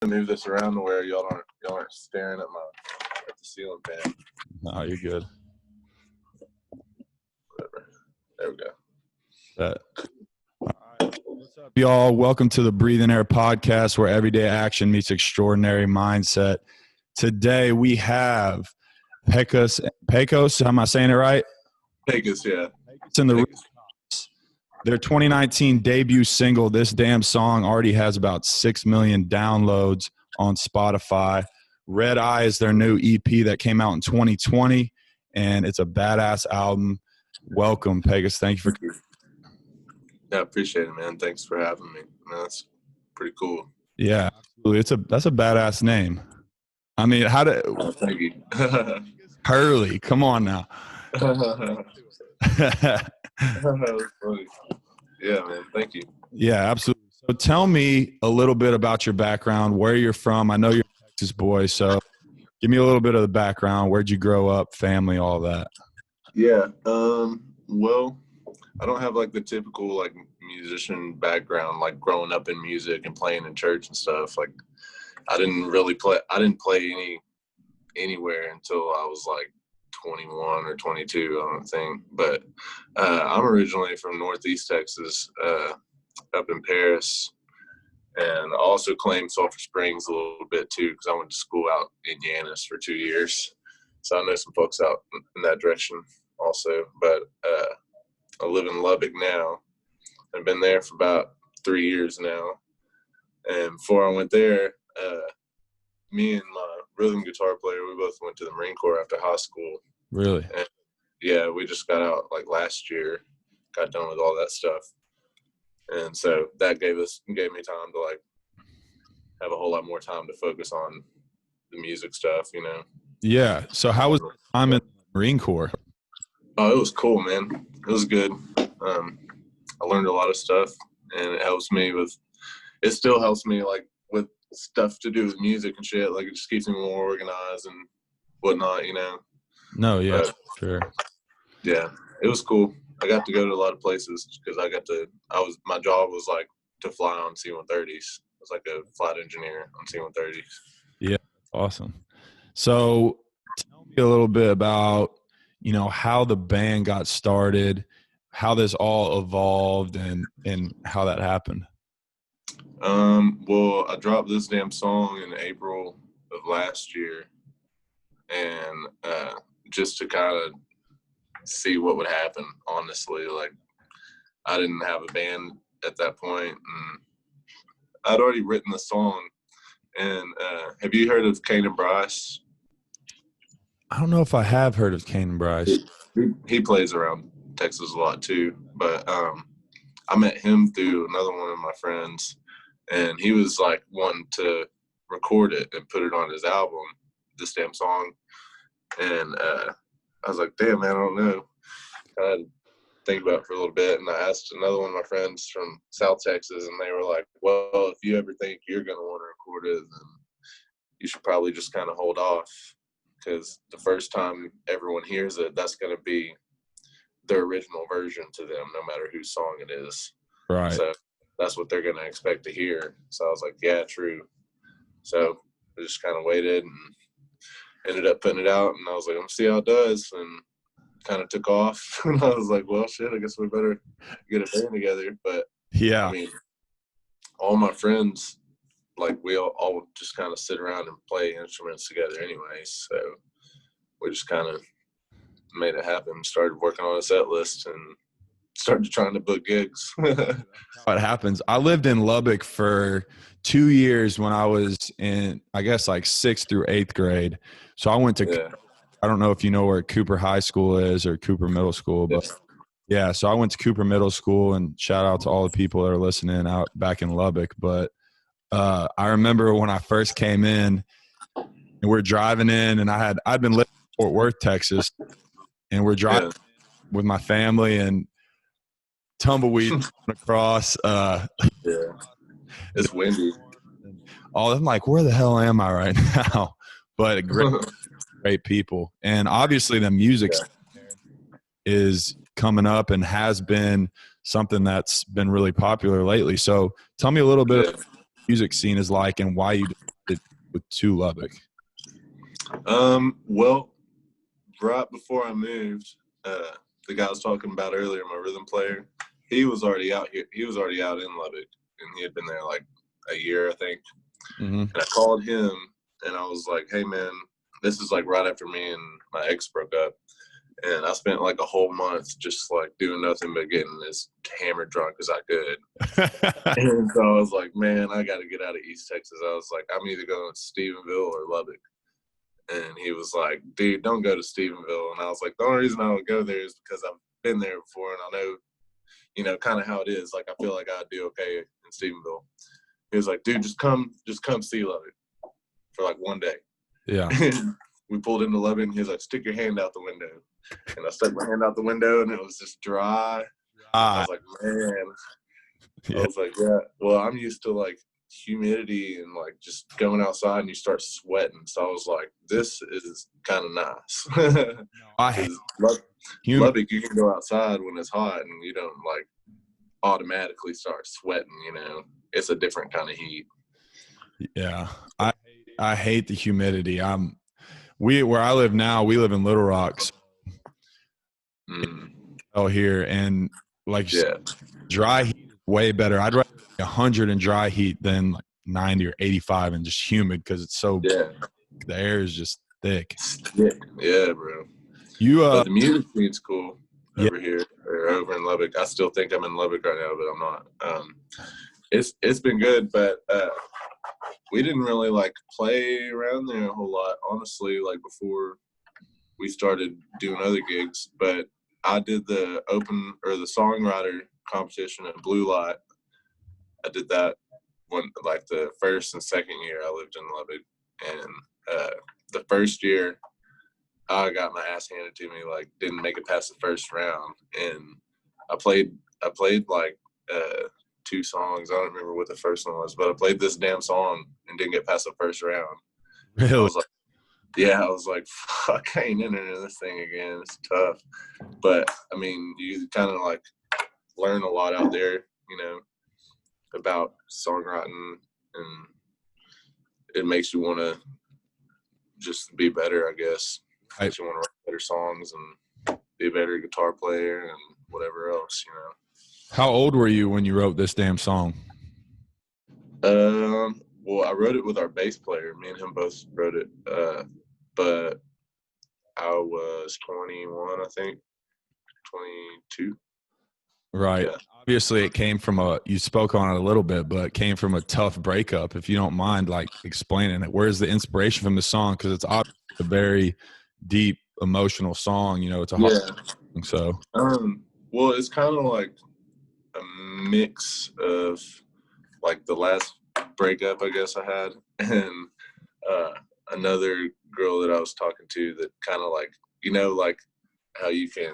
move this around to where y'all aren't staring at the ceiling fan. No, you're good. Whatever. There we go. All right. What's up, y'all? Welcome to the Breathing Air podcast, where everyday action meets extraordinary mindset. Today we have Pecos. Am I saying it right? Pecos, yeah. It's in the Rooftops. Their 2019 debut single, This Damn Song, already has about 6 million downloads on Spotify. Red Eye is their new EP that came out in 2020, and it's a badass album. Welcome, Pecos. Thank you for. Yeah, I appreciate it, man. Thanks for having me. Man, that's pretty cool. Yeah, absolutely. That's a badass name. I mean, Thank you. Hurley, come on now. Yeah, man. Thank you. Yeah, absolutely. So tell me a little bit about your background, where you're from. I know you're a Texas boy, so give me a little bit of the background. Where'd you grow up, family, all that? Yeah. Well, I don't have like the typical like musician background, like growing up in music and playing in church and stuff. Like I didn't play anywhere until I was like 21 or 22, I don't think. But I'm originally from Northeast Texas, up in Paris, and I also claim Sulphur Springs a little bit too, because I went to school out in Yanis for 2 years, so I know some folks out in that direction also. But I live in Lubbock now. I've been there for about 3 years now, and before I went there, me and my rhythm guitar player, we both went to the Marine Corps after high school. Really? And yeah, we just got out like last year, got done with all that stuff. And so that gave me time to like have a whole lot more time to focus on the music stuff, you know? Yeah. So how was the time in the Marine Corps? Oh, it was cool, man. It was good. I learned a lot of stuff, and it still helps me like with stuff to do with music and shit. Like it just keeps me more organized and whatnot, you know? No, yeah, sure. Yeah, it was cool. I got to go to a lot of places because my job was like to fly on C-130s. I was like a flight engineer on C-130s. Yeah, awesome. So tell me a little bit about, how the band got started, how this all evolved, and how that happened. Well, I dropped This Damn Song in April of last year, and just to kind of see what would happen, honestly. Like, I didn't have a band at that point, and I'd already written the song. And have you heard of Kane and Bryce? I don't know if I have heard of Kane and Bryce. He plays around Texas a lot too, but I met him through another one of my friends, and he was like wanting to record it and put it on his album, This Damn Song. And I was like, damn, man, I don't know. I had to think about it for a little bit, and I asked another one of my friends from South Texas, and they were like, well, if you ever think you're going to want to record it, then you should probably just kind of hold off, because the first time everyone hears it, that's going to be their original version to them, no matter whose song it is. Right. So that's what they're going to expect to hear. So I was like, yeah, true. So I just kind of waited and ended up putting it out, and I was like, I'm going to see how it does, and kind of took off. And I was like, well, shit, I guess we better get a band together. But yeah, I mean, all my friends, like, we all just kind of sit around and play instruments together anyway. So we just kind of made it happen, started working on a set list, and started trying to book gigs. How it happens. I lived in Lubbock for 2 years when I was in, I guess, like 6th through 8th grade. So I went to, I don't know if you know where Cooper High School is or Cooper Middle School, but yeah, so I went to Cooper Middle School, and shout out to all the people that are listening out back in Lubbock. But I remember when I first came in, and we're driving in, and I'd been living in Fort Worth, Texas, and we're driving with my family, and tumbleweed across. It's windy. I'm like, where the hell am I right now? But great people, and obviously the music is coming up and has been something that's been really popular lately. So tell me a little bit of what the music scene is like and why you to Lubbock? Well, right before I moved, the guy I was talking about earlier, my rhythm player, he was already out here. He was already out in Lubbock, and he had been there like a year, I think. Mm-hmm. And I called him, and I was like, "Hey, man, this is like right after me and my ex broke up, and I spent like a whole month just like doing nothing but getting as hammered drunk as I could." And so I was like, "Man, I got to get out of East Texas." I was like, "I'm either going to Stephenville or Lubbock." And he was like, "Dude, don't go to Stephenville." And I was like, "The only reason I would go there is because I've been there before, and I know, kind of how it is. Like, I feel like I'd do okay in Stephenville." He was like, "Dude, just come see Lubbock for like one day." Yeah. And we pulled into Lubbock, and he was like, "Stick your hand out the window." And I stuck my hand out the window, and it was just dry. I was like, "Man." Yeah. I was like, "Yeah, well, I'm used to like humidity and like just going outside and you start sweating." So I was like, "This is kind of nice." No, I hate Lubbock, you can go outside when it's hot and you don't like automatically start sweating. It's a different kind of heat. Yeah, I hate the humidity. Where I live now, we live in Little Rock, here, and like dry heat is way better. I'd rather 100 in dry heat than like 90 or 85 and just humid because it's so the air is just thick. Yeah, bro. But the music scene's cool over here or over in Lubbock. I still think I'm in Lubbock right now, but I'm not. It's been good, but we didn't really like play around there a whole lot, honestly, like before we started doing other gigs. But I did the songwriter competition at Blue Light. I did that like the first and second year I lived in Lubbock, and the first year I got my ass handed to me, like didn't make it past the first round, and I played like 2 songs. I don't remember what the first one was, but I played this damn song and didn't get past the first round. Really? I was like, fuck, I ain't entering this thing again. It's tough. But I mean, you kind of like learn a lot out there, about songwriting, and it makes you want to just be better, I guess. It makes you want to write better songs and be a better guitar player and whatever else, How old were you when you wrote this damn song? Well, I wrote it with our bass player. Me and him both wrote it. But I was 21, I think, 22. Right. Yeah. Obviously, it came from you spoke on it a little bit, but it came from a tough breakup. If you don't mind, like explaining it, where's the inspiration from the song? Because it's obviously a very deep, emotional song. It's a hard song, so. Well, it's kind of like a mix of like the last breakup I guess I had, and another girl that I was talking to that kind of like, like how you can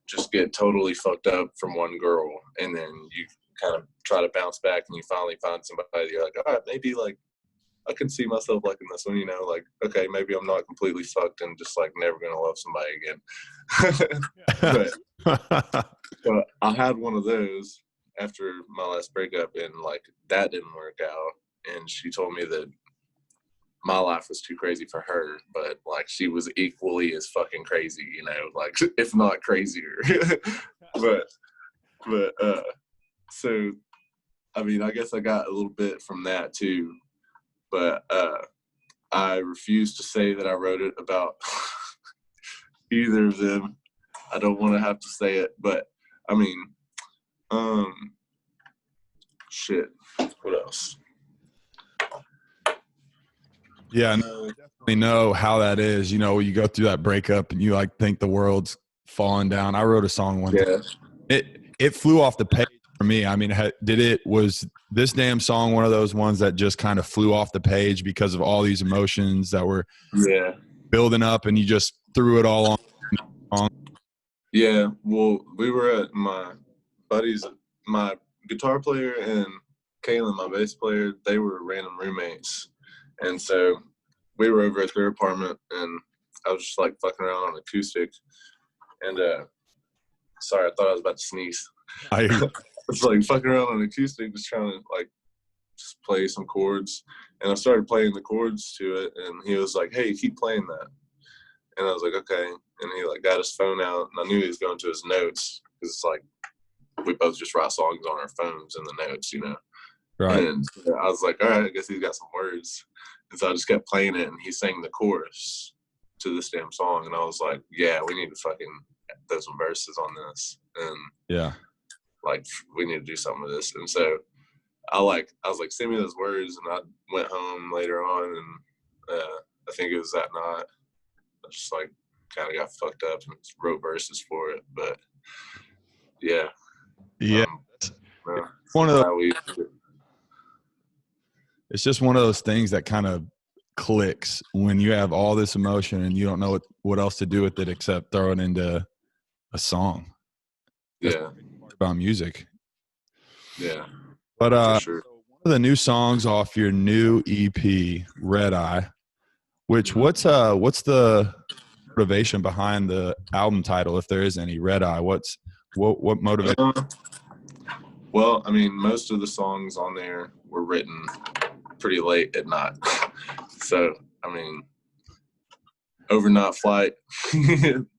just get totally fucked up from one girl and then you kind of try to bounce back and you finally find somebody that you're like, all right, maybe like I can see myself liking this one, like, okay, maybe I'm not completely fucked and just like never gonna love somebody again. but I had one of those after my last breakup, and like that didn't work out, and she told me that my life was too crazy for her, but like she was equally as fucking crazy, like if not crazier. but so I mean, I guess I got a little bit from that too, but I refuse to say that I wrote it about either of them. I don't want to have to say it, but I mean, shit, what else? Yeah, no, I definitely know how that is. You go through that breakup and you like think the world's falling down. I wrote a song one time. It flew off the page for me. I mean, was this damn song one of those ones that just kind of flew off the page because of all these emotions that were building up and you just threw it all on? Yeah, well, we were at my buddy's, my guitar player and Kaylin, my bass player, they were random roommates. And so we were over at their apartment, and I was just like fucking around on acoustic. And sorry, I thought I was about to sneeze. I was like fucking around on acoustic, just trying to like just play some chords. And I started playing the chords to it, and he was like, "Hey, keep playing that." And I was like, "Okay." And he like got his phone out, and I knew he was going to his notes because it's like we both just write songs on our phones in the notes, you know. Right. And I was like, "All right, I guess he's got some words." And so I just kept playing it, and he sang the chorus to this damn song, and I was like, "Yeah, we need to fucking throw some verses on this, and Yeah. like we need to do something with this." And so I was like, "Send me those words," and I went home later on, and I think it was that night. I just like kind of got fucked up and wrote verses for it, but yeah, Yeah. One of how the, we it's just one of those things that kind of clicks when you have all this emotion and you don't know what else to do with it except throw it into a song. That's yeah about music. yeah But for sure. one of the new songs off your new EP, Red Eye, which what's the motivation behind the album title, if there is any? Red Eye. What motivates? Well, I mean, most of the songs on there were written pretty late at night. So, I mean, overnight flight,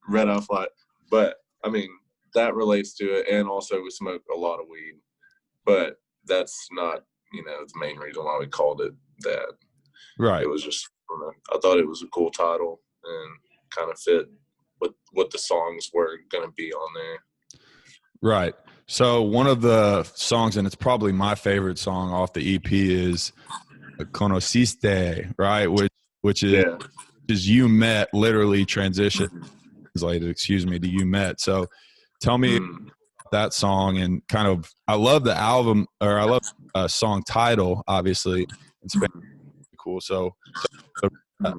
red eye flight. But, I mean, that relates to it. And also, we smoke a lot of weed. But that's not, the main reason why we called it that. Right. It was just, I thought it was a cool title and kind of fit what the songs were going to be on there. Right. So one of the songs, and it's probably my favorite song off the EP, is "Conociste," right? Which is you met, literally transition translated, excuse me, to you met. So tell me that song and kind of, I love the album, or I love song title, obviously. It's cool. So I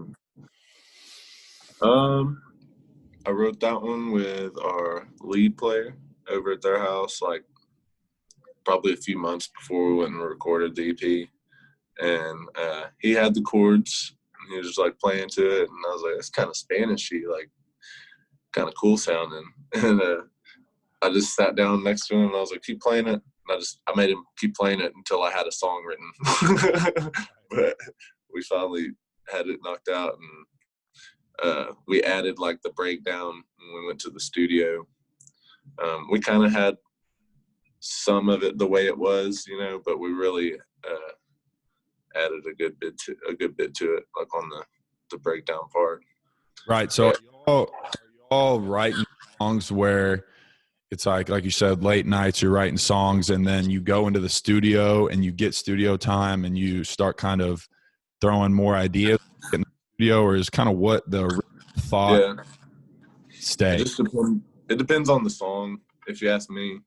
wrote that one with our lead player over at their house, like probably a few months before we went and recorded the EP. And he had the chords, and he was just like playing to it, and I was like, it's kind of Spanishy, like kind of cool sounding. And I just sat down next to him, and I was like, keep playing it. And I made him keep playing it until I had a song written. But we finally had it knocked out, and we added like the breakdown when we went to the studio. We kind of had some of it the way it was, but we really added a good bit to it, like on the breakdown part. Right. So are y'all writing songs where it's like you said, late nights, you're writing songs, and then you go into the studio and you get studio time and you start kind of throwing more ideas in the studio, or is kind of what the thought stay? It depends on the song, if you ask me.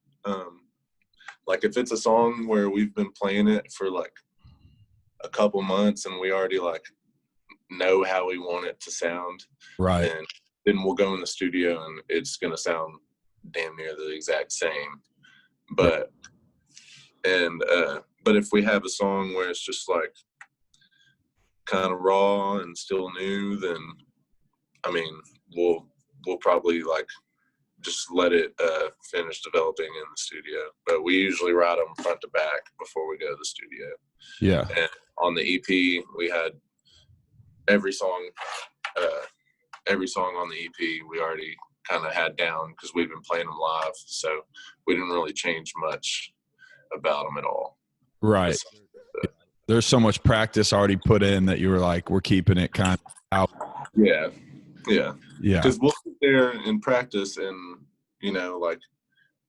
Like if it's a song where we've been playing it for like a couple months and we already like know how we want it to sound, right? And then we'll go in the studio and it's gonna sound damn near the exact same. But but if we have a song where it's just like kind of raw and still new, then I mean we'll probably like just let it finish developing in the studio. But we usually write them front to back before we go to the studio. Yeah. And on the EP, we had every song on the EP we already kind of had down because we've been playing them live. So we didn't really change much about them at all. Right. There's so much practice already put in that you were like, we're keeping it kind of out. Yeah. Because we'll sit there and practice, and like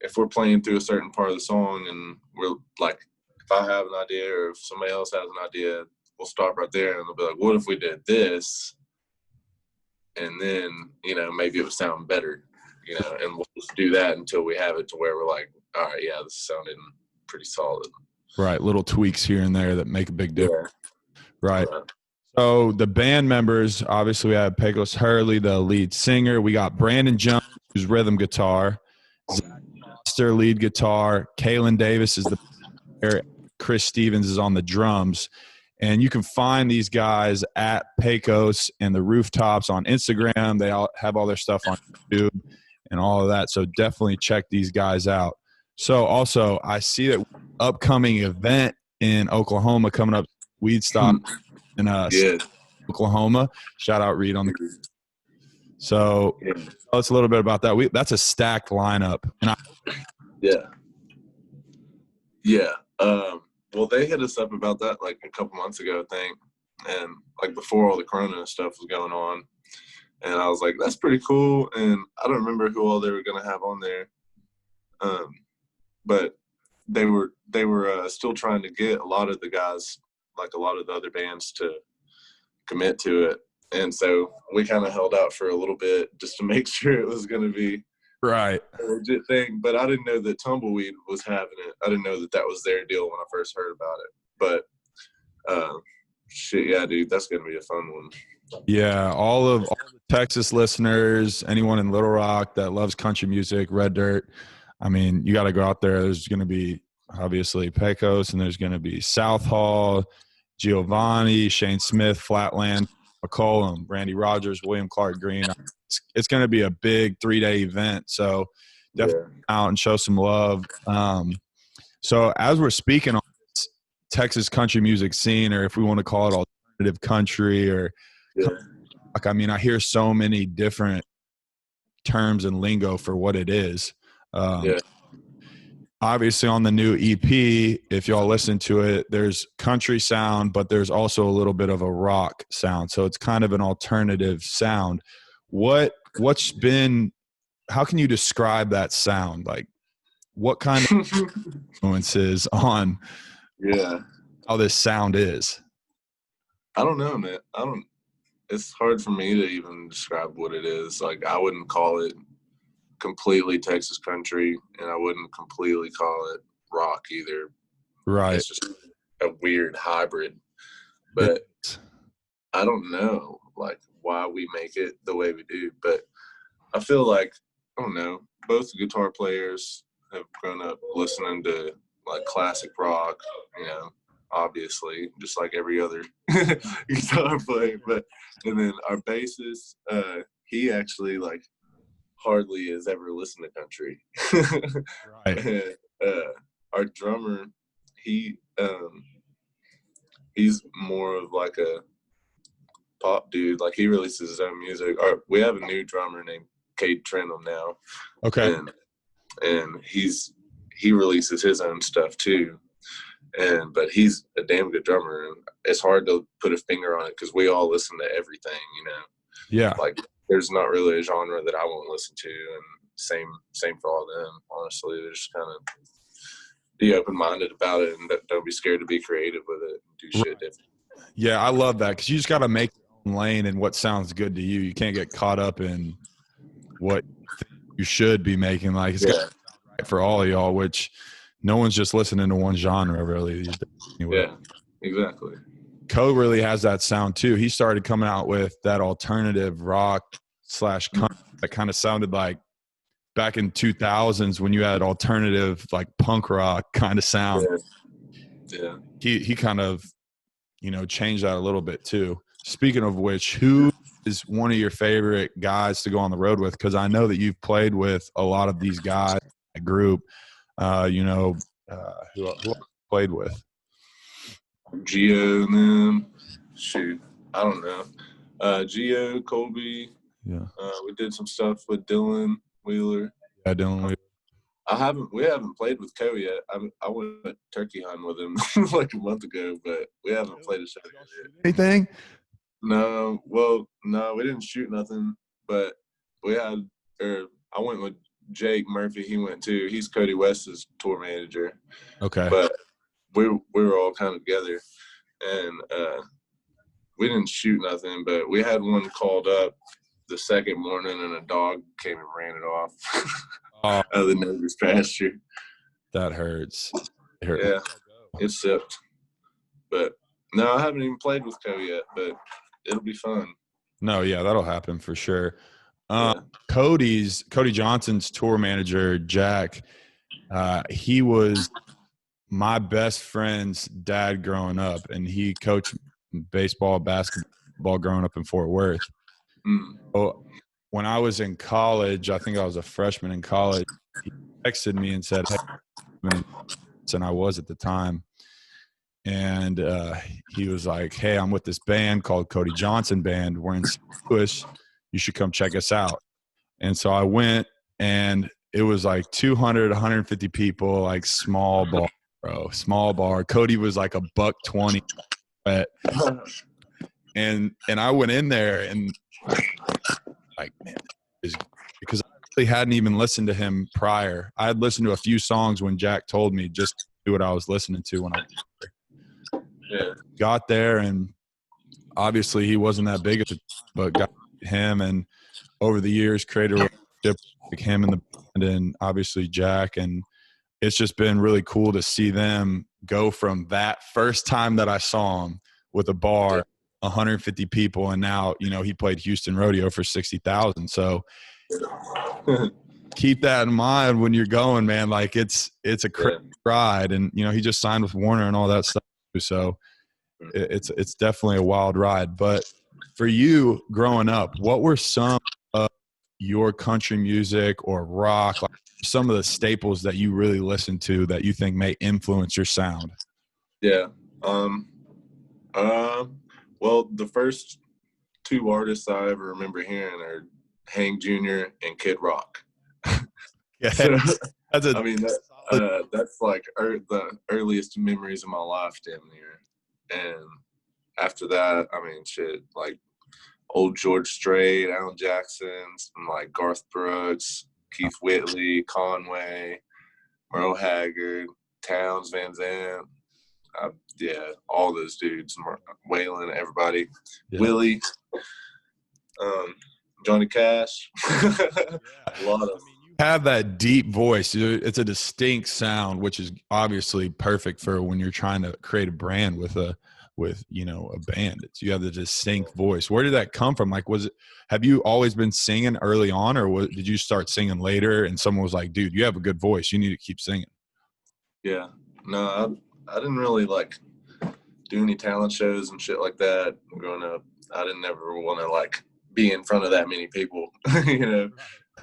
if we're playing through a certain part of the song, and we're like, if I have an idea or if somebody else has an idea, we'll stop right there, and they'll be like, "What if we did this?" And then maybe it would sound better, and we'll just do that until we have it to where we're like, "All right, yeah, this is sounding pretty solid." Right, little tweaks here and there that make a big difference. Yeah. Right. So the band members, obviously we have Pecos Hurley, the lead singer. We got Brandon Jones, who's rhythm guitar. Zach Foster, lead guitar. Kalen Davis is the player. Chris Stevens is on the drums. And you can find these guys at Pecos and the Rooftops on Instagram. They all have all their stuff on YouTube and all of that. So definitely check these guys out. So also I see that upcoming event in Oklahoma coming up Weed Stop in Yeah. Oklahoma. Shout out Reed on the. So tell us a little bit about that. That's a stacked lineup, and yeah. Well, they hit us up about that like a couple months ago, I think, and like before all the Corona stuff was going on, and I was like, that's pretty cool. And I don't remember who all they were gonna have on there, but they were still trying to get a lot of the guys, like a lot of the other bands, to commit to it. And so we kind of held out for a little bit just to make sure it was going to be right. a legit thing. But I didn't know that Tumbleweed was having it. I didn't know that that was their deal when I first heard about it. But shit, yeah, dude, that's going to be a fun one. Yeah, all the Texas listeners, anyone in Little Rock that loves country music, Red Dirt, I mean, you got to go out there. There's going to be obviously Pecos, and there's going to be South Hall, Giovanni, Shane Smith, Flatland, McCollum, Randy Rogers, William Clark Green. It's going to be a big 3-day event. So definitely out and show some love. So as we're speaking on this Texas country music scene, or if we want to call it alternative country, or I mean, I hear so many different terms and lingo for what it is. Obviously on the new EP, if y'all listen to it, there's country sound, but there's also a little bit of a rock sound. So it's kind of an alternative sound. How can you describe that sound? Like what kind of influences on how this sound is? I don't know, man. It's hard for me to even describe what it is. Like I wouldn't call it completely Texas country, and I wouldn't completely call it rock either. Right. It's just a weird hybrid. But I don't know like why we make it the way we do. But I feel like, I don't know, both guitar players have grown up listening to like classic rock, you know, obviously, just like every other guitar player. And then our bassist, he actually like hardly has ever listened to country. Right. And, our drummer, he's more of like a pop dude. Like he releases his own music. We have a new drummer named Cade Trentham now. Okay. And he releases his own stuff too. But he's a damn good drummer, and it's hard to put a finger on it because we all listen to everything, you know. Yeah. Like there's not really a genre that I won't listen to, and same for all of them. Honestly, they're just kind of be open-minded about it, and don't be scared to be creative with it and do shit different. Yeah, I love that because you just got to make your own lane and what sounds good to you. You can't get caught up in what you should be making. Like it's got to sound right for all of y'all, which no one's just listening to one genre really these days. Anyway. Yeah, exactly. Co really has that sound too. He started coming out with that alternative rock / country that kind of sounded like back in 2000s when you had alternative like punk rock kind of sound. Yeah. He kind of, you know, changed that a little bit too. Speaking of which, who is one of your favorite guys to go on the road with? Because I know that you've played with a lot of these guys in that group. Who I played with? Gio, and then shoot, I don't know. Gio, Colby. Yeah. We did some stuff with Dylan Wheeler. Yeah, Dylan Wheeler. We haven't played with Co yet. I went turkey hunting with him like a month ago, but we haven't played a show yet. Anything? No, we didn't shoot nothing, but I went with Jake Murphy. He went too. He's Cody West's tour manager. Okay. But we were all kind of together, and we didn't shoot nothing, but we had one called up the second morning, and a dog came and ran it off out of the neighbor's pasture. That hurts. It hurts. Yeah, it sucked. But no, I haven't even played with Co yet, but it'll be fun. No, yeah, that'll happen for sure. Cody Johnson's tour manager, Jack, he was my best friend's dad growing up, and he coached baseball, basketball growing up in Fort Worth. So when I was in college, I think I was a freshman in college, he texted me and said, hey, and I was at the time. and he was like, "Hey, I'm with this band called Cody Johnson Band. We're in St. Louis. You should come check us out." And so I went, and it was like 200, 150 people, like small bar, bro, small bar. Cody was like $120, but and I went in there and like, man, because I really hadn't even listened to him prior. I had listened to a few songs when Jack told me, just to do what I was listening to when I got there, and obviously he wasn't that big at the time, but got him, and over the years created a relationship like him and the band, and obviously Jack, and it's just been really cool to see them go from that first time that I saw him with a bar, 150 people, and now, you know, he played Houston Rodeo for 60,000. So keep that in mind when you're going, man. Like it's a crazy ride, and you know, he just signed with Warner and all that stuff. So it's definitely a wild ride. But for you growing up, what were some of your country music or rock, like some of the staples that you really listen to that you think may influence your sound? Yeah. Well, the first two artists I ever remember hearing are Hank Jr. and Kid Rock. Yeah, So, that's I mean, that's like the earliest memories of my life, damn near. And after that, I mean, shit, like old George Strait, Alan Jackson, and like Garth Brooks, Keith Whitley, Conway, Merle Haggard, Towns, Van Zandt. Yeah, all those dudes, Waylon, everybody, Willie, Johnny Cash, a lot of them. Have that deep voice. It's a distinct sound, which is obviously perfect for when you're trying to create a brand with you know, a band. You have the distinct voice. Where did that come from? Like, have you always been singing early on, or did you start singing later and someone was like, dude, you have a good voice, you need to keep singing? Yeah, no, I didn't really like do any talent shows and shit like that growing up. I didn't ever want to like be in front of that many people. You know,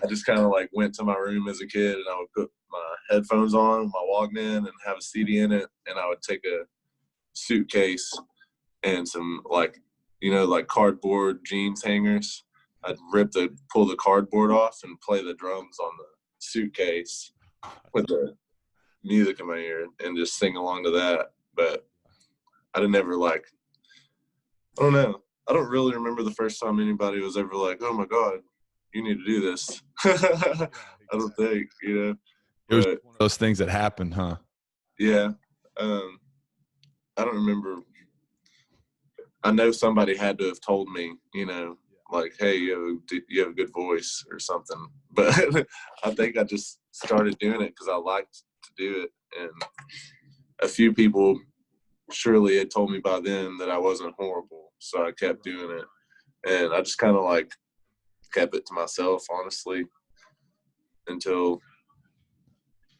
I just kind of like went to my room as a kid, and I would put my headphones on, my Walkman, and have a CD in it, and I would take a suitcase and some like, you know, like cardboard jeans hangers. I'd pull the cardboard off and play the drums on the suitcase with the music in my ear and just sing along to that. But I didn't ever like, I don't know. I don't really remember the first time anybody was ever like, "Oh my God, you need to do this." I don't think, you know. It was one of those things that happened, huh? Yeah. I don't remember. I know somebody had to have told me, you know, like, "Hey, you have a good voice" or something. But I think I just started doing it because I liked to do it. And a few people surely had told me by then that I wasn't horrible. So I kept doing it. And I just kind of like kept it to myself, honestly, until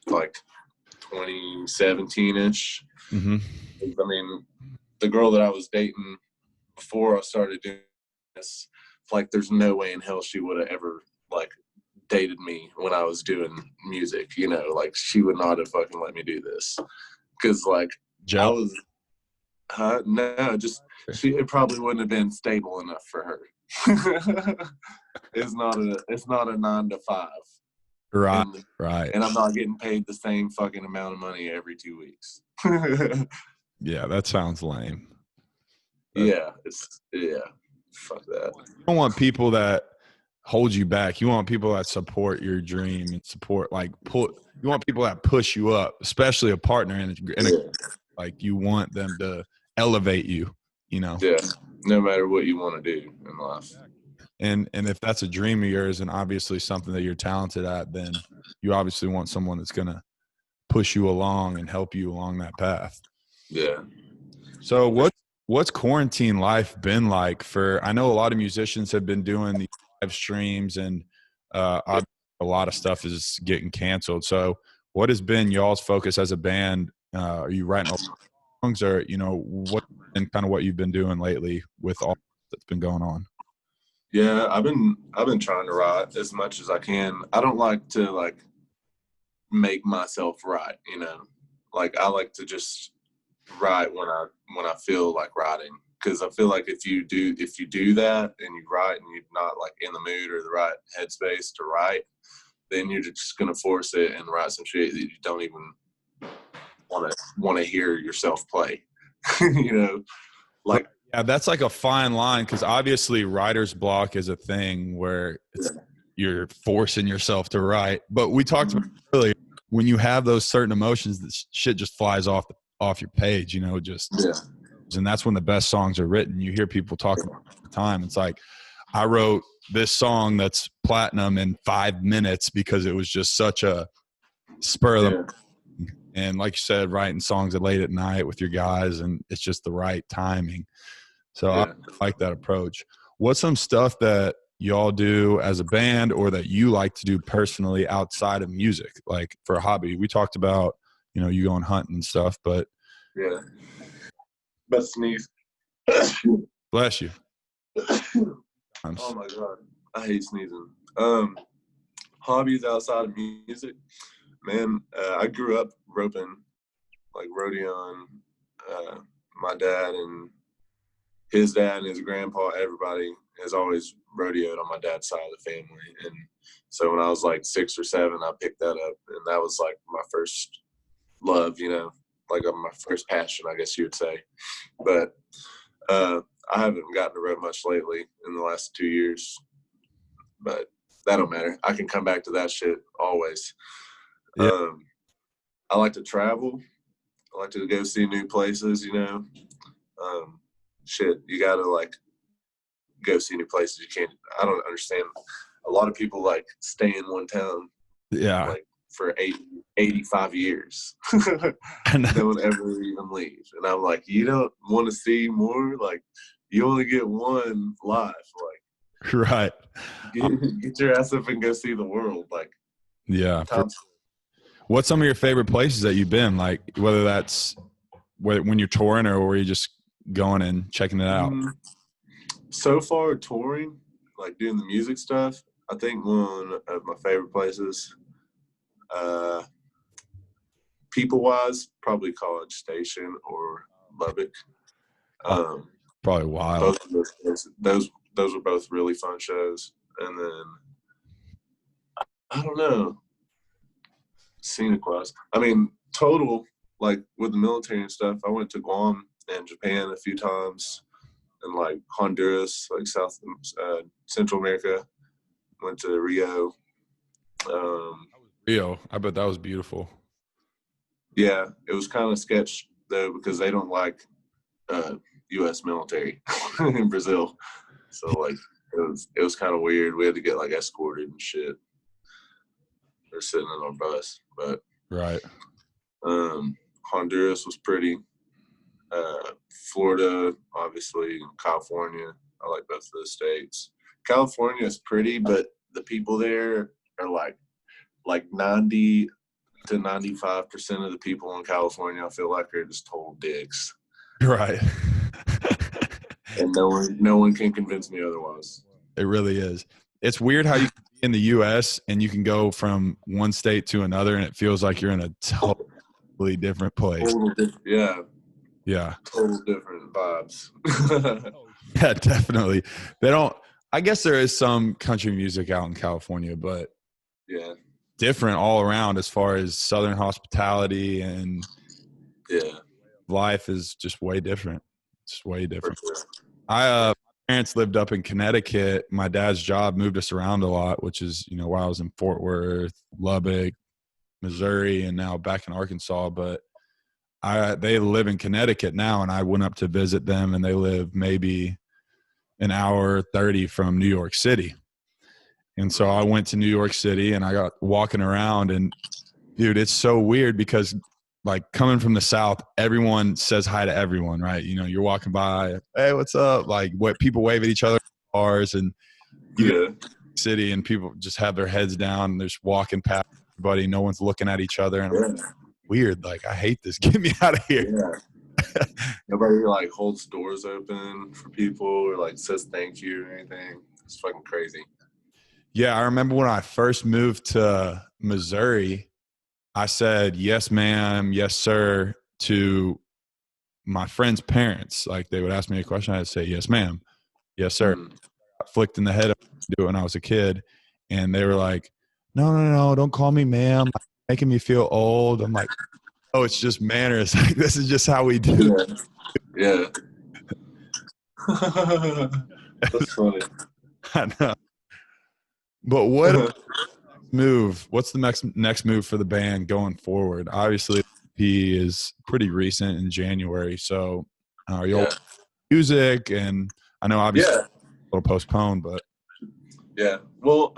like 2017-ish. Mm-hmm. I mean, the girl that I was dating before I started doing this, like, there's no way in hell she would have ever like dated me when I was doing music, you know, like she would not have fucking let me do this. Cause like I was, no, just it probably wouldn't have been stable enough for her. It's not a 9 to 5. Right. Right. And I'm not getting paid the same fucking amount of money every 2 weeks. Yeah, that sounds lame. Yeah, fuck that. You don't want people that hold you back. You want people that support your dream and support, like, you want people that push you up, especially a partner like, you want them to elevate you, you know? Yeah, no matter what you want to do in life. And if that's a dream of yours and obviously something that you're talented at, then you obviously want someone that's going to push you along and help you along that path. Yeah. So what's quarantine life been like for, I know a lot of musicians have been doing the live streams and a lot of stuff is getting canceled. So what has been y'all's focus as a band? Are you writing songs, or, you know, what and kind of what you've been doing lately with all that's been going on? Yeah, I've been trying to write as much as I can. I don't like to like make myself write, you know. Like I like to just write when I feel like writing, because I feel like if you do that and you write and you're not like in the mood or the right headspace to write, then you're just gonna force it and write some shit that you don't even want to hear yourself play. Like yeah, that's like a fine line, because obviously writer's block is a thing where you're forcing yourself to write. But we talked about earlier, when you have those certain emotions, this shit just flies off your page, and that's when the best songs are written. You hear people talk about it all the time. It's like, I wrote this song that's platinum in 5 minutes because it was just such a spur of the and like you said, writing songs late at night with your guys, and it's just the right timing. So I like that approach. What's some stuff that y'all do as a band or that you like to do personally outside of music, like for a hobby? We talked about, you going hunting and stuff, but best sneeze. Bless you. Oh my God, I hate sneezing. Hobbies outside of music, man. I grew up roping, like rodeoing. My dad and his dad and his grandpa, everybody has always rodeoed on my dad's side of the family. And so when I was like 6 or 7, I picked that up, and that was like my first love, like my first passion, I guess you would say. But I haven't gotten to rope much lately in the last 2 years, but that don't matter. I can come back to that shit always. Yeah. I like to travel. I like to go see new places, shit, you gotta like go see new places. I don't understand. A lot of people like stay in one town, like for 85 years. No one ever even leaves. And I'm like, you don't want to see more? Like, you only get one life. Like, right. Get your ass up and go see the world. Like, yeah. What's some of your favorite places that you've been? Like, whether that's when you're touring or where you're just going and checking it out? So far, touring, like doing the music stuff, I think one of my favorite places, people-wise, probably College Station or Lubbock. Probably wild. Those were both really fun shows. And then, I don't know, scenic-wise. I mean, total, like with the military and stuff, I went to Guam and Japan a few times, and like Honduras, like Central America. Went to Rio. Rio, I bet that was beautiful. Yeah, it was kind of sketch though, because they don't like U.S. military in Brazil. So like it was kind of weird. We had to get like escorted and shit. They're sitting in our bus, but right. Honduras was pretty. Florida, obviously, California. I like both of those states. California is pretty, but the people there are like 90 to 95% of the people in California, I feel like, are just total dicks. Right. And no one can convince me otherwise. It really is. It's weird how you can be in the U.S. and you can go from one state to another, and it feels like you're in a totally different place. Yeah. Yeah. Total different vibes. Yeah, definitely. I guess there is some country music out in California, but yeah, different all around as far as Southern hospitality and life is just way different. It's way different. Sure. My parents lived up in Connecticut. My dad's job moved us around a lot, which is, while I was in Fort Worth, Lubbock, Missouri, and now back in Arkansas. But they live in Connecticut now, and I went up to visit them, and they live maybe an hour 30 from New York City. And so I went to New York City, and I got walking around, and dude, it's so weird because like coming from the South, everyone says hi to everyone, right? You're walking by, hey, what's up? Like what people wave at each other in cars, and you go to the city and people just have their heads down and they're just walking past everybody. No one's looking at each other. And I'm like, weird. Like, I hate this. Get me out of here. Yeah. Nobody like holds doors open for people or like says thank you or anything. It's fucking crazy. Yeah. I remember when I first moved to Missouri, I said, yes, ma'am, yes, sir, to my friends' parents, like they would ask me a question, I'd say, yes, ma'am. Yes, sir. I flicked in the head do it when I was a kid. And they were like, no, don't call me ma'am. Making me feel old. I'm like, oh, it's just manners. Like, this is just how we do. Yeah. That's funny. I know. But what move? What's the next move for the band going forward? Obviously, he is pretty recent in January. So are you all music? And I know obviously a little postponed, but yeah. Well,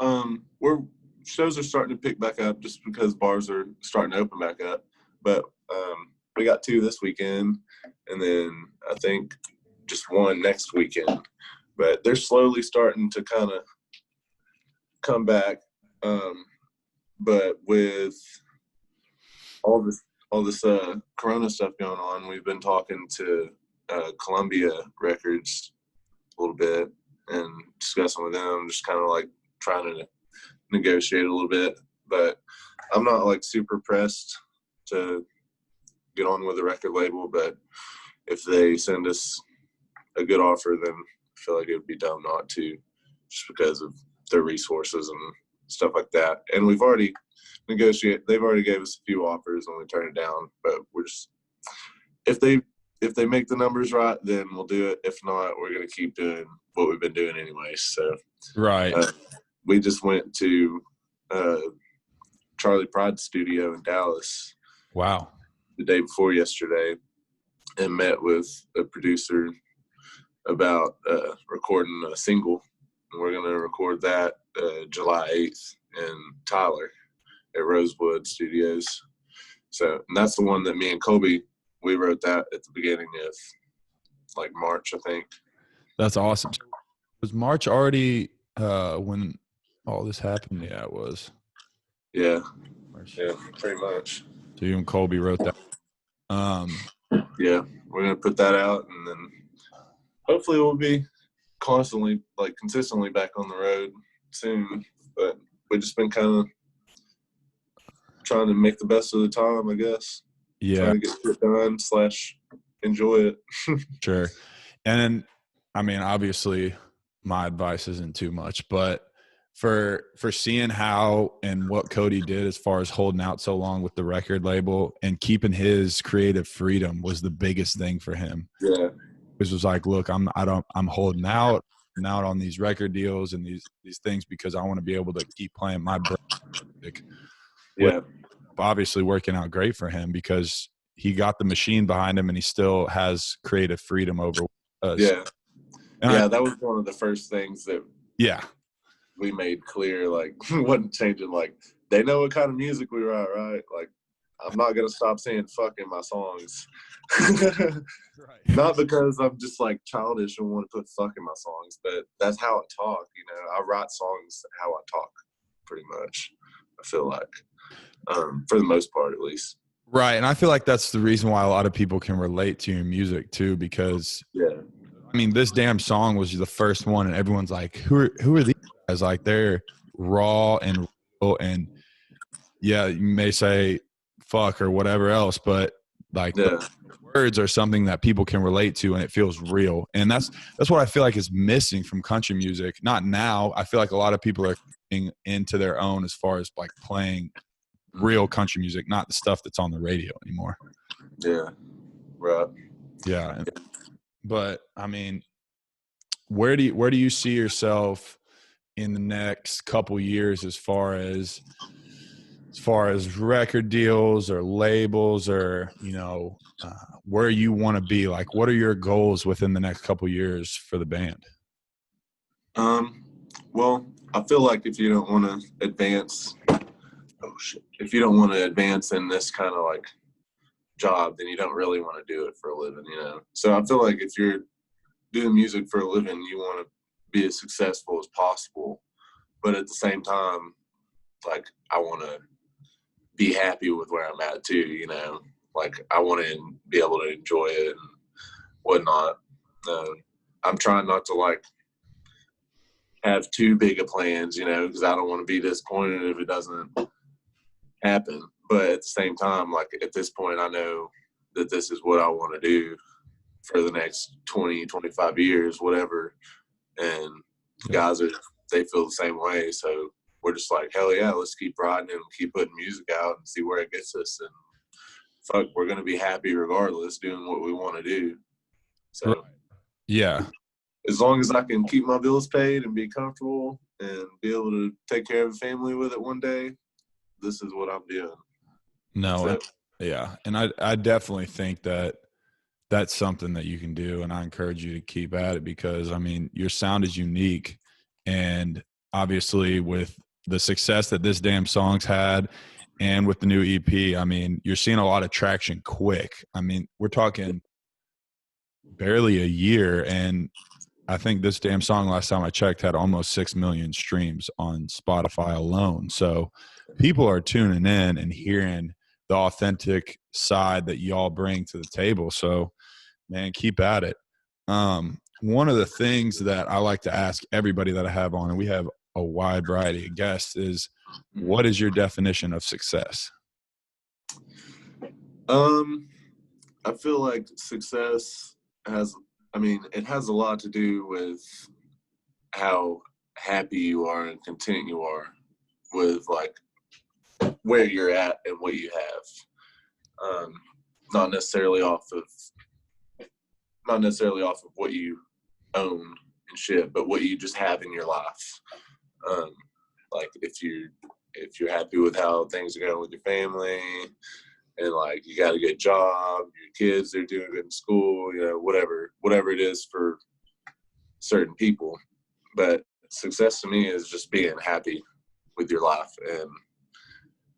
shows are starting to pick back up just because bars are starting to open back up. But we got 2 this weekend, and then I think just 1 next weekend. But they're slowly starting to kind of come back. But with all this Corona stuff going on, we've been talking to Columbia Records a little bit and discussing with them, just kind of like trying to negotiate a little bit. But I'm not like super pressed to get on with the record label, but if they send us a good offer, then I feel like it would be dumb not to, just because of their resources and stuff like that. And we've already negotiated. They've already gave us a few offers and we turned it down, but we're just, if they make the numbers right, then we'll do it. If not, we're going to keep doing what we've been doing anyway. So right. We just went to Charlie Pride's studio in Dallas. Wow. The day before yesterday, and met with a producer about recording a single. And we're going to record that July 8th in Tyler at Rosewood Studios. So, and that's the one that me and Colby, we wrote that at the beginning of like March, I think. That's awesome. Was March already when all this happened? Yeah, it was. Yeah. Yeah, pretty much. So you and Colby wrote that. Yeah, we're going to put that out, and then hopefully we'll be constantly, like consistently back on the road soon. But we've just been kind of trying to make the best of the time, I guess. Yeah. Trying to get it done / enjoy it. Sure. And I mean, obviously my advice isn't too much, but for seeing how and what Cody did as far as holding out so long with the record label and keeping his creative freedom was the biggest thing for him. Yeah. It was like, look, I'm holding out on these record deals and these things because I want to be able to keep playing my music. Yeah. Obviously working out great for him because he got the machine behind him and he still has creative freedom over us. Yeah. And that was one of the first things that we made clear, like, wasn't changing. Like, they know what kind of music we write, right? Like, I'm not going to stop saying fuck in my songs. Right. Not because I'm just, like, childish and want to put fuck in my songs, but that's how I talk, you know. I write songs how I talk, pretty much, I feel like, for the most part, at least. Right, and I feel like that's the reason why a lot of people can relate to your music, too, because, I mean, this damn song was the first one, and everyone's like, who are these guys? Like, they're raw and real, and, yeah, you may say fuck or whatever else, but, like, the words are something that people can relate to, and it feels real. And that's what I feel like is missing from country music. Not now. I feel like a lot of people are getting into their own as far as, like, playing real country music, not the stuff that's on the radio anymore. Yeah. Right. Yeah. But I mean, where do you see yourself in the next couple years as far as record deals or labels or, you know, where you want to be? Like, what are your goals within the next couple years for the band? Well, I feel like if you don't want to advance in this kind of like job, then you don't really want to do it for a living, you know? So I feel like if you're doing music for a living, you want to be as successful as possible. But at the same time, like, I want to be happy with where I'm at too, you know? Like, I want to be able to enjoy it and whatnot. I'm trying not to, like, have too big of plans, you know, because I don't want to be disappointed if it doesn't happen. But at the same time, like, at this point, I know that this is what I want to do. for the next 20, 25 years, whatever. And the guys they feel the same way. So we're just like, hell yeah, let's keep riding and keep putting music out and see where it gets us. And fuck, we're going to be happy regardless doing what we want to do. So yeah, as long as I can keep my bills paid and be comfortable and be able to take care of a family with it one day, this is what I'm doing. No, yeah. And I definitely think that that's something that you can do. And I encourage you to keep at it because, I mean, your sound is unique. And obviously, with the success that this damn song's had and with the new EP, I mean, you're seeing a lot of traction quick. I mean, we're talking barely a year. And I think this damn song, last time I checked, had almost 6 million streams on Spotify alone. So people are tuning in and hearing the authentic side that y'all bring to the table. So, man, keep at it. One of the things that I like to ask everybody that I have on, and we have a wide variety of guests, is what is your definition of success? I feel like success it has a lot to do with how happy you are and content you are with like where you're at and what you have. Not necessarily off of what you own and shit, but what you just have in your life. Like if you're happy with how things are going with your family, and like you got a good job, your kids are doing good in school, you know, whatever it is for certain people. But success to me is just being happy with your life, and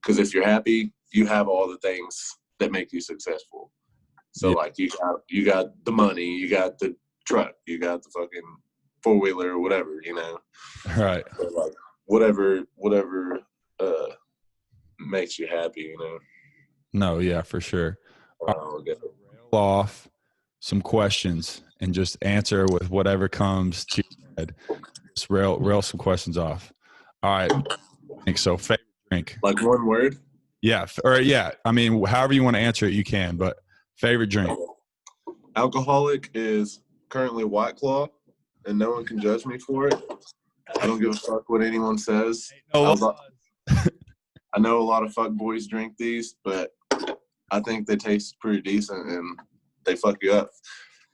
because if you're happy, you have all the things that make you successful. So like you got the money, you got the truck, you got the fucking 4-wheeler or whatever, you know. Right. So like whatever makes you happy, you know. No, yeah, for sure. Rail off some questions and just answer with whatever comes to your head. Just rail some questions off. All right. Thanks. So favorite drink. Like one word? Yeah. Or yeah. I mean, however you want to answer it, you can, but favorite drink. Alcoholic is currently White Claw, and no one can judge me for it. I don't give a fuck what anyone says. I know a lot of fuck boys drink these, but I think they taste pretty decent and they fuck you up.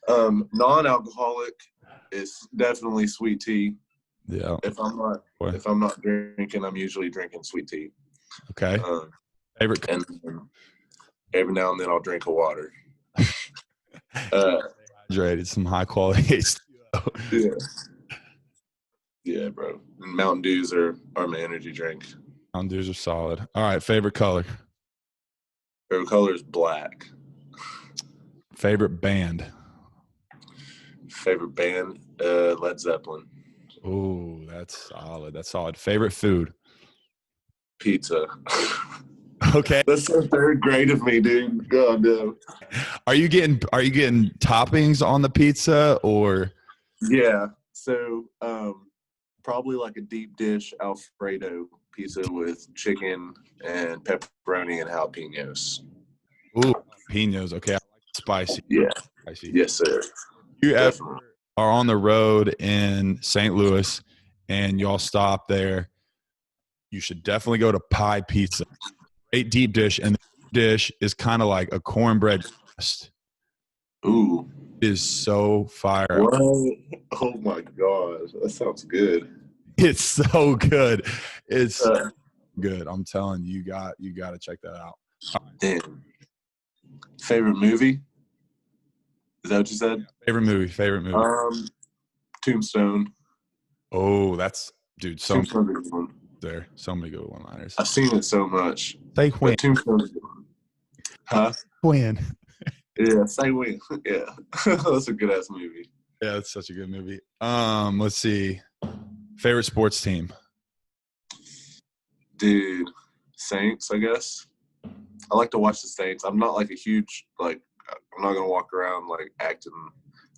Non-alcoholic is definitely sweet tea. Yeah. If I'm not drinking, I'm usually drinking sweet tea. Okay. Favorite. And every now and then I'll drink a water. Hydrated, some high quality H2O. Yeah, bro. And Mountain Dews are my energy drink. Mountain Dews are solid. All right, favorite color. Favorite color is black. Favorite band. Favorite band, Led Zeppelin. Oh, that's solid. That's solid. Favorite food. Pizza. Okay. That's so third grade of me, dude. God no. Are you getting toppings on the pizza or? Yeah. So probably like a deep dish Alfredo pizza with chicken and pepperoni and jalapenos. Ooh, jalapenos. Okay, I like spicy. Yeah. Spicy. Yes, sir. You ever are on the road in St. Louis and y'all stop there, you should definitely go to Pie Pizza. Great deep dish, and the dish is kind of like a cornbread crust. Ooh. It is so fire. What? Oh my gosh, that sounds good. It's so good. It's good. I'm telling you, you got to check that out. Damn. Favorite movie? Is that what you said? Favorite movie. Tombstone. Oh, that's dude. So many good one-liners. I've seen it so much. Say when. Tombstone is good. Huh? When. Yeah, say when. Yeah, that's a good ass movie. Yeah, it's such a good movie. Let's see. Favorite sports team. Dude, Saints, I guess. I like to watch the Saints. I'm not like a huge I'm not gonna walk around like acting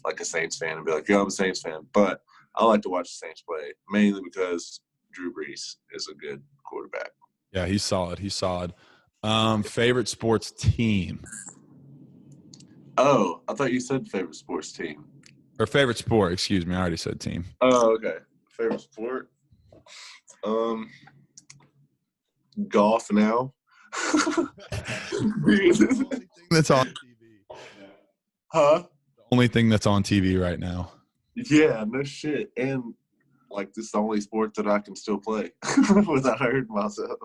like a Saints fan and be like, yo, I'm a Saints fan. But I like to watch the Saints play mainly because Drew Brees is a good quarterback. Yeah, he's solid. Favorite sports team. Oh, I thought you said favorite sports team. Or favorite sport, excuse me. I already said team. Oh, okay. Favorite sport? Um, golf now. That's on TV. Huh? The only thing that's on TV right now. Yeah, no shit. And like this is the only sport that I can still play without hurting myself.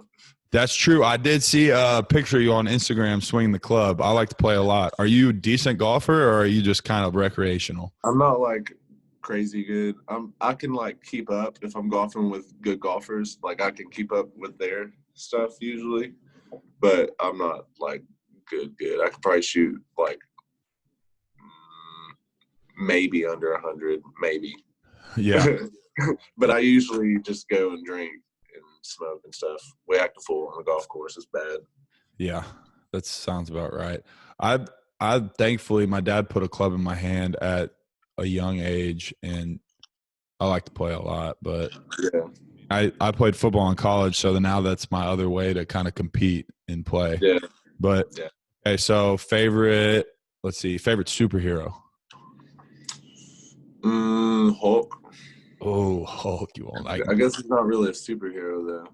That's true. I did see a picture of you on Instagram swinging the club. I like to play a lot. Are you a decent golfer or are you just kind of recreational? I'm not like crazy good. I can like keep up if I'm golfing with good golfers. Like I can keep up with their stuff usually, but I'm not like good. I could probably shoot like maybe under 100, maybe. Yeah. But I usually just go and drink and smoke and stuff. We act a fool on the golf course. It's bad. Yeah. That sounds about right. I thankfully my dad put a club in my hand at a young age and I like to play a lot, but Yeah. I played football in college, so now that's my other way to kind of compete and play. Yeah. But Yeah. okay, so favorite superhero. Hulk. Oh, Hulk, you won't like. I guess he's not really a superhero though.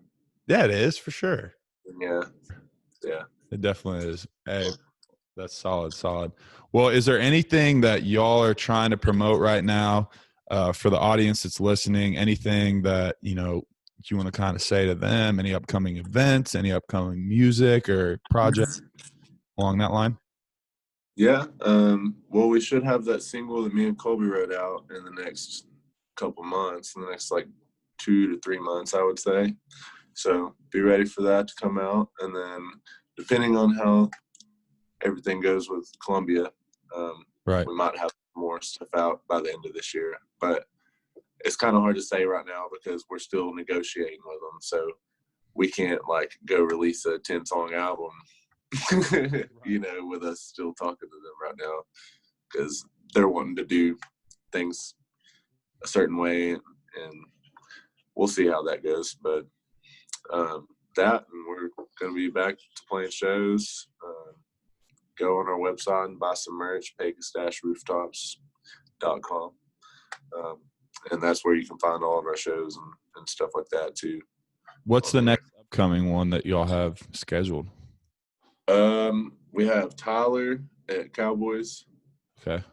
Yeah, it is for sure. Yeah. Yeah. It definitely is. Hey, that's solid. Well, is there anything that y'all are trying to promote right now for the audience that's listening? Anything that you want to kind of say to them? Any upcoming events? Any upcoming music or projects along that line? Yeah. Well, we should have that single that me and Colby wrote out in the next couple months, in the next like 2 to 3 months, I would say. So be ready for that to come out. And then depending on how everything goes with Columbia, Right. we might have more stuff out by the end of this year. But it's kind of hard to say right now because we're still negotiating with them. So we can't like go release a 10-song album, with us still talking to them right now because they're wanting to do things a certain way, and we'll see how that goes. But that, and we're going to be back to playing shows. Go on our website and buy some merch, pecos-rooftops.com. And that's where you can find all of our shows and stuff like that too. What's the next upcoming one that y'all have scheduled? We have Tyler at Cowboys. Okay.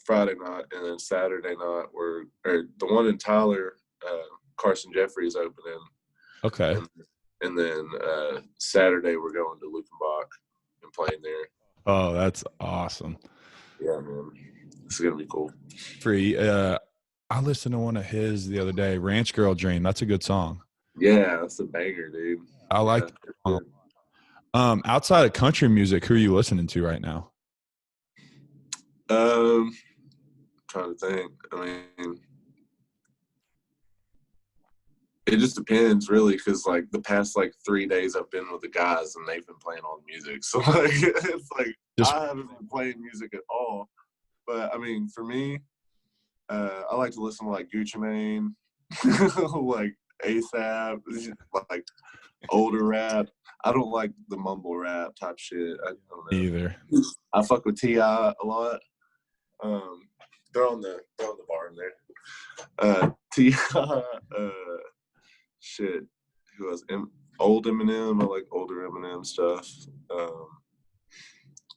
Friday night, and then Saturday night the one in Tyler, Carson Jeffrey's opening. Okay. And then Saturday we're going to Lukenbach and playing there. Oh, that's awesome. Yeah, man. This is gonna be cool. Free. I listened to one of his the other day, Ranch Girl Dream. That's a good song. Yeah, that's a banger, dude. I like that song. Outside of country music, who are you listening to right now? Trying to think. I mean, it just depends, really, because like the past like 3 days I've been with the guys and they've been playing all the music. So like it's like I haven't been playing music at all. But I mean, for me, I like to listen to like Gucci Mane, like ASAP, like older rap. I don't like the mumble rap type shit. I don't know. Either. I fuck with T.I. a lot. They're on the bar in there. T.I. Shit. Who else? Old Eminem. I like older Eminem stuff.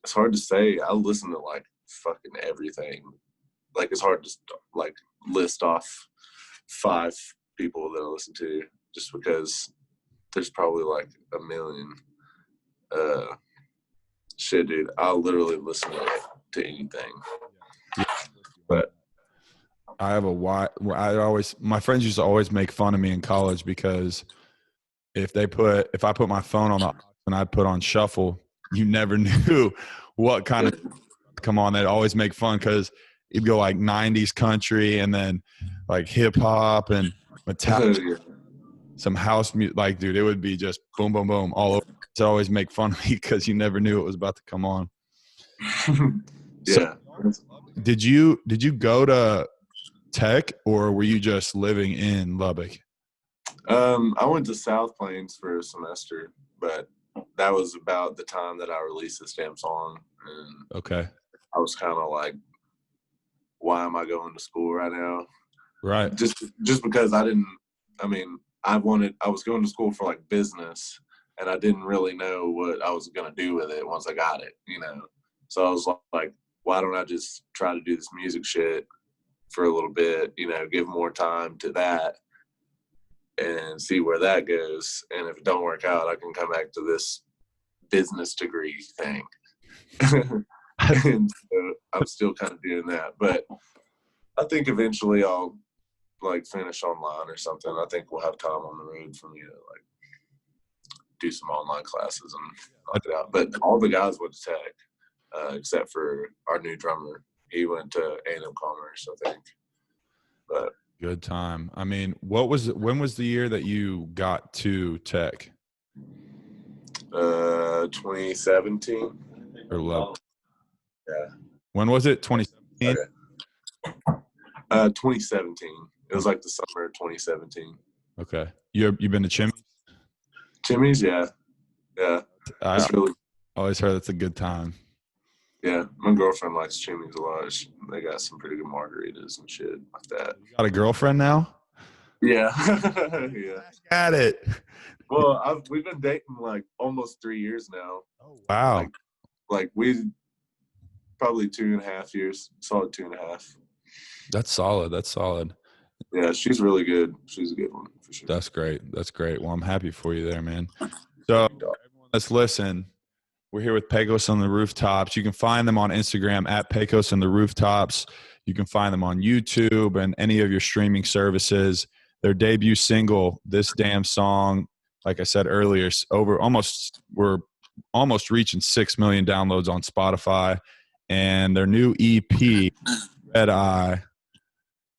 It's hard to say. I listen to like fucking everything. Like it's hard to like list off 5 people that I listen to just because there's probably like a million. Shit, dude. I'll literally listen to anything. But I have my friends used to always make fun of me in college because if I put my phone on and I put on shuffle, you never knew what kind of come on. They'd always make fun because it'd go like 90s country and then like hip hop and Metallica, some house music. Like, dude, it would be just boom, boom, boom all over. To always make fun of me because you never knew it was about to come on. Yeah. So, did you go to Tech or were you just living in Lubbock? I went to South Plains for a semester, but that was about the time that I released this damn song. And Okay. I was kind of like, why am I going to school right now? Right. Just because I was going to school for like business, and I didn't really know what I was going to do with it once I got it, So I was like, why don't I just try to do this music shit for a little bit, give more time to that and see where that goes. And if it don't work out, I can come back to this business degree thing. And so I'm still kind of doing that. But I think eventually I'll like finish online or something. I think we'll have time on the road for me to like do some online classes and knock it out. But all the guys went to Tech, except for our new drummer. He went to A&M Commerce, I think. But good time. I mean, when was the year that you got to Tech? 2017 Or Lubbock? Yeah. When was it? 2017? Okay. 2017. It was like the summer of 2017. Okay. You been to Chimney? Jimmy's, yeah. I really always heard that's a good time. Yeah, my girlfriend likes Jimmy's a lot. They got some pretty good margaritas and shit like that. You got a girlfriend now? Yeah. Yeah. Got it. Well, we've been dating like almost 3 years now. Oh, wow. Like we probably 2.5 years, solid 2.5. That's solid. Yeah, she's really good. She's a good one for sure. That's great. Well, I'm happy for you there, man. So everyone that's listening, we're here with Pecos on the Rooftops. You can find them on Instagram at Pecos on the Rooftops. You can find them on YouTube and any of your streaming services. Their debut single, This Damn Song, like I said earlier, we're almost reaching 6 million downloads on Spotify. And their new EP, Red Eye,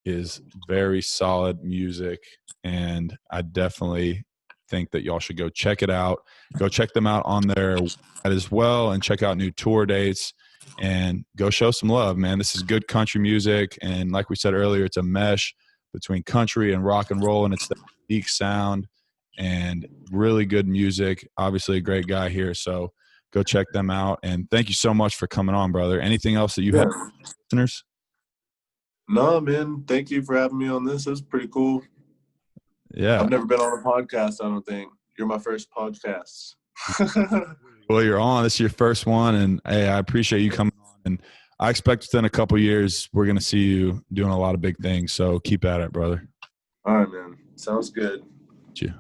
is very solid music. And I definitely think that y'all should go check it out. Go check them out on their website as well and check out new tour dates and go show some love, man. This is good country music. And like we said earlier, it's a mesh between country and rock and roll, and it's that unique sound and really good music. Obviously a great guy here. So go check them out. And thank you so much for coming on, brother. Anything else that you have for listeners? No, man. Thank you for having me on this. It was pretty cool. Yeah. I've never been on a podcast, I don't think. You're my first podcast. Well, you're on. This is your first one. And hey, I appreciate you coming on. And I expect within a couple years, we're going to see you doing a lot of big things. So keep at it, brother. All right, man. Sounds good. Thank you.